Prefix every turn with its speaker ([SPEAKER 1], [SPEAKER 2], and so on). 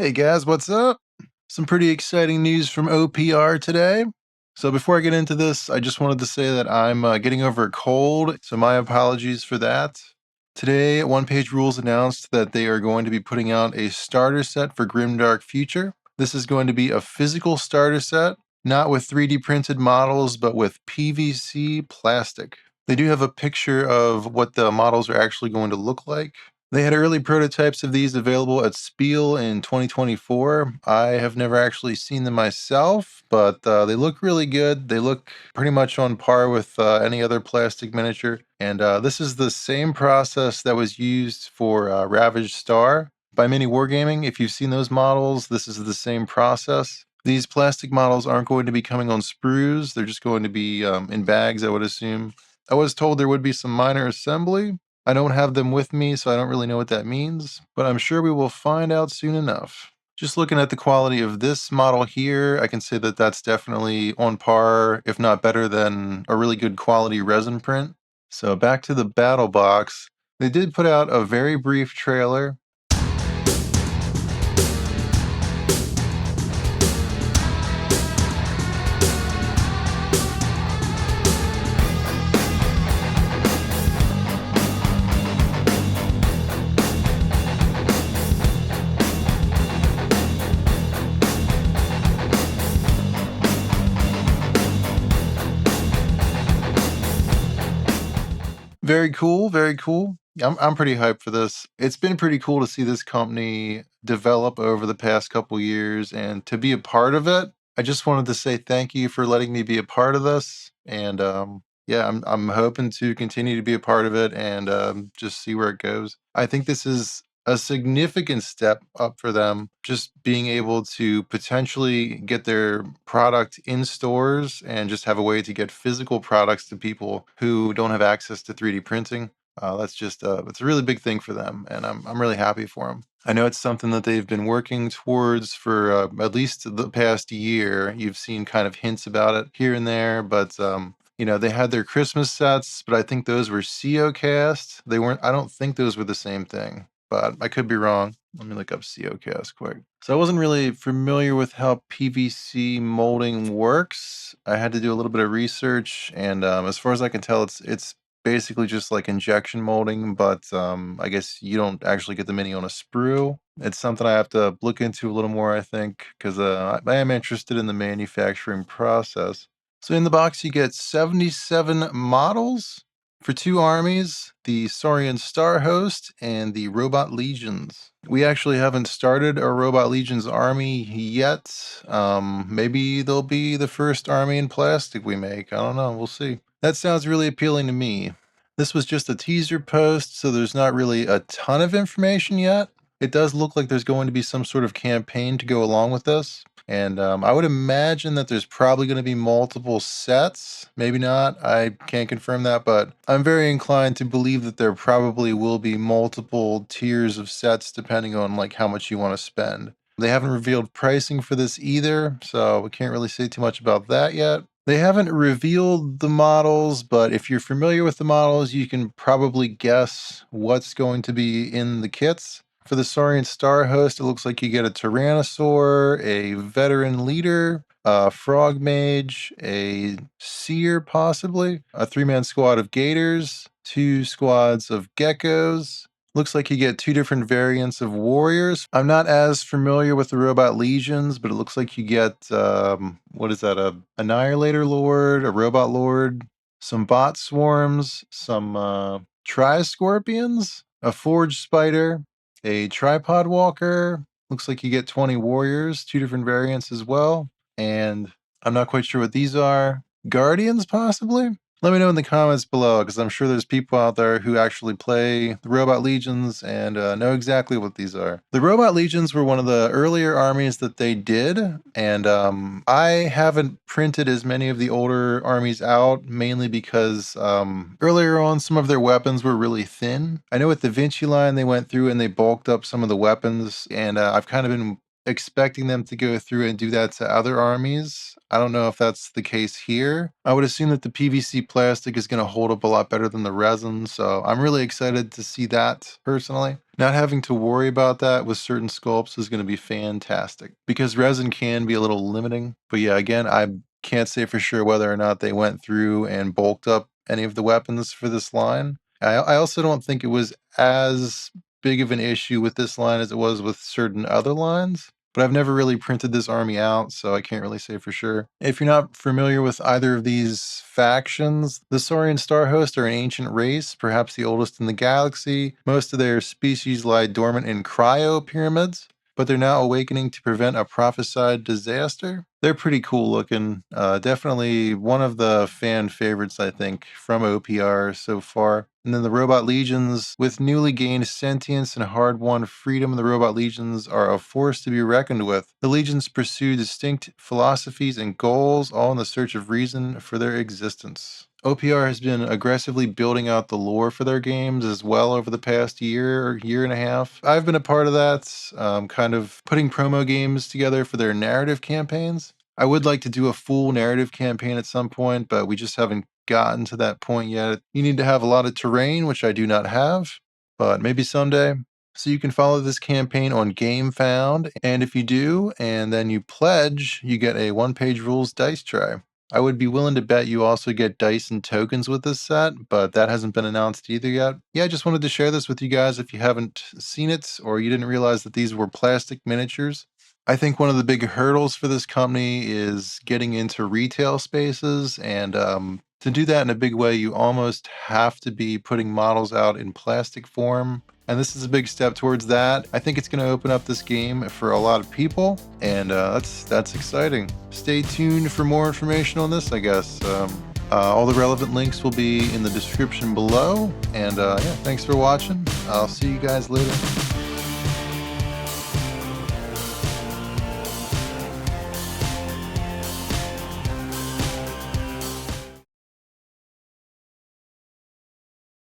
[SPEAKER 1] Hey guys, what's up? Some pretty exciting news from OPR today. So before I get into this, I just wanted to say that I'm getting over a cold, so my apologies for that. Today, One Page Rules announced that they are going to be putting out a starter set for Grimdark Future. This is going to be a physical starter set, not with 3D printed models, but with PVC plastic. They do have a picture of what the models are actually going to look like. They had early prototypes of these available at Spiel in 2024. I have never actually seen them myself, but they look really good. They look pretty much on par with any other plastic miniature. And this is the same process that was used for Ravaged Star by Mini Wargaming. If you've seen those models, this is the same process. These plastic models aren't going to be coming on sprues. They're just going to be in bags, I would assume. I was told there would be some minor assembly. I don't have them with me, so I don't really know what that means, but I'm sure we will find out soon enough. Just looking at the quality of this model here, I can say that that's definitely on par, if not better than a really good quality resin print. So back to the battle box. They did put out a very brief trailer. Very cool, very cool. I'm pretty hyped for this. It's been pretty cool to see this company develop over the past couple years and to be a part of it. I just wanted to say thank you for letting me be a part of this. And yeah, I'm hoping to continue to be a part of it and just see where it goes. I think this is a significant step up for them, just being able to potentially get their product in stores and just have a way to get physical products to people who don't have access to 3D printing. That's just it's a really big thing for them, and I'm really happy for them. I know it's something that they've been working towards for at least the past year. You've seen kind of hints about it here and there, but they had their Christmas sets, but I think those were CO cast. They weren't. I don't think those were the same thing, but I could be wrong. Let me look up CO cast quick. So I wasn't really familiar with how PVC molding works. I had to do a little bit of research, and as far as I can tell, it's basically just like injection molding, but I guess you don't actually get the mini on a sprue. It's something I have to look into a little more, I think, because I am interested in the manufacturing process. So in the box, you get 77 models for two armies, the Saurian Star Host and the Robot Legions. We actually haven't started a Robot Legions army yet. Maybe they'll be the first army in plastic we make. I don't know. We'll see. That sounds really appealing to me. This was just a teaser post, so there's not really a ton of information yet. It does look like there's going to be some sort of campaign to go along with this. And I would imagine that there's probably going to be multiple sets. Maybe not. I can't confirm that, but I'm very inclined to believe that there probably will be multiple tiers of sets depending on like how much you want to spend. They haven't revealed pricing for this either, so we can't really say too much about that yet. They haven't revealed the models, but if you're familiar with the models, you can probably guess what's going to be in the kits. For the Saurian Star Host, it looks like you get a Tyrannosaur, a Veteran Leader, a Frog Mage, a Seer possibly, a 3-man squad of Gators, 2 squads of Geckos. Looks like you get 2 different variants of Warriors. I'm not as familiar with the Robot Legions, but it looks like you get, what is that, a Annihilator Lord, a Robot Lord, some Bot Swarms, some Tri-Scorpions, a Forge Spider, a Tripod Walker. Looks like you get 20 Warriors, 2 different variants as well. And I'm not quite sure what these are. Guardians, possibly? Let me know in the comments below, because I'm sure there's people out there who actually play the Robot Legions and know exactly what these are. The Robot Legions were one of the earlier armies that they did, and I haven't printed as many of the older armies out, mainly because earlier on some of their weapons were really thin. I know with the Vinci line they went through and they bulked up some of the weapons, and I've kind of been expecting them to go through and do that to other armies. I don't know if that's the case here. I would assume that the PVC plastic is going to hold up a lot better than the resin, so I'm really excited to see that personally. Not having to worry about that with certain sculpts is going to be fantastic because resin can be a little limiting. But yeah, again, I can't say for sure whether or not they went through and bulked up any of the weapons for this line. I also don't think it was as big of an issue with this line as it was with certain other lines. But I've never really printed this army out, so I can't really say for sure. If you're not familiar with either of these factions, the Saurian Star Host are an ancient race, perhaps the oldest in the galaxy. Most of their species lie dormant in cryo pyramids, but they're now awakening to prevent a prophesied disaster. They're pretty cool looking. Definitely one of the fan favorites, I think, from OPR so far. And then the Robot Legions, with newly gained sentience and hard-won freedom, the Robot Legions are a force to be reckoned with. The Legions pursue distinct philosophies and goals, all in the search of reason for their existence. OPR has been aggressively building out the lore for their games as well over the past year or year and a half. I've been a part of that, kind of putting promo games together for their narrative campaigns. I would like to do a full narrative campaign at some point, but we just haven't gotten to that point yet. You need to have a lot of terrain, which I do not have, but maybe someday. So you can follow this campaign on Gamefound, and if you do, and then you pledge, you get a one-page rules dice tray. I would be willing to bet you also get dice and tokens with this set, but that hasn't been announced either yet. Yeah, I just wanted to share this with you guys if you haven't seen it or you didn't realize that these were plastic miniatures. I think one of the big hurdles for this company is getting into retail spaces, and to do that in a big way, you almost have to be putting models out in plastic form. And this is a big step towards that. I think it's going to open up this game for a lot of people, and that's exciting. Stay tuned for more information on this, I guess. All the relevant links will be in the description below. And yeah, thanks for watching. I'll see you guys later.